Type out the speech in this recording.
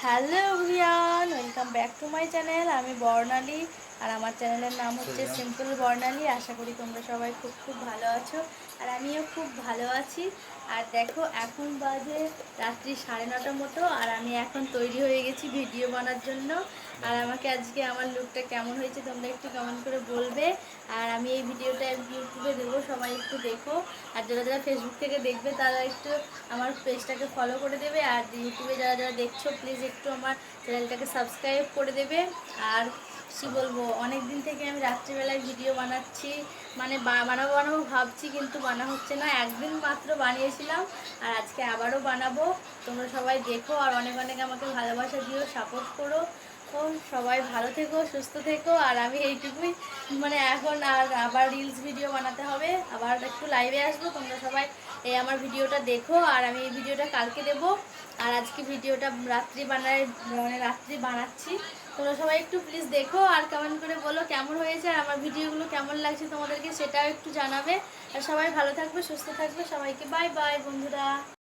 Hello everyone, welcome back to my channel. আমি বর্ণালী আর আমার চ্যানেলের নাম হচ্ছে সিম্পল বর্ণালী। আশা করি তোমরা সবাই খুব খুব ভালো আছো আর আমিও খুব ভালো আছি। আর দেখো এখন বাজে রাত্রি 9:30 মতো আর আমি এখন তৈরি হয়ে গেছি ভিডিও বানার জন্য। আর আমাকে আজকে আমার লুকটা কেমন হয়েছে তোমরা একটু কমেন্ট করে বলবে। আর আমি এই ভিডিওটা ইউটিউবে দেবো, সবাই একটু দেখো। আর যারা যারা ফেসবুক থেকে দেখবে তারা একটু আমার পেজটাকে ফলো করে দেবে। আর ইউটিউবে যারা যারা দেখছো প্লিজ একটু আমার চ্যানেলটাকে সাবস্ক্রাইব করে দেবে। আর কী বলবো, অনেক দিন থেকে আমি রাত্রিবেলায় ভিডিও বানাচ্ছি, মানে বানাবো বানাবো ভাবছি কিন্তু বানা হচ্ছে না। একদিন মাত্র বানিয়েছিলাম আর আজকে আবারও বানাবো। তোমরা সবাই দেখো আর অনেক অনেক আমাকে ভালোবাসা দিও, সাপোর্ট করো। তো সবাই ভালো থেকো, সুস্থ থেকো। আর আমি এইটুকুই, মানে এখন আর আবার রিলস ভিডিও বানাতে হবে, আবার একটু লাইভে আসবো। তোমরা সবাই এই আমার ভিডিওটা দেখো আর আমি এই ভিডিওটা কালকে দেবো। আর আজকে ভিডিওটা রাত্রি বানাচ্ছি। তোমরা সবাই একটু প্লিজ দেখো আর কমেন্ট করে বলো কেমন হয়েছে আর আমার ভিডিওগুলো কেমন লাগছে তোমাদেরকে, সেটাও একটু জানাবে। আর সবাই ভালো থাকবে, সুস্থ থাকবে। সবাইকে বাই বাই বন্ধুরা।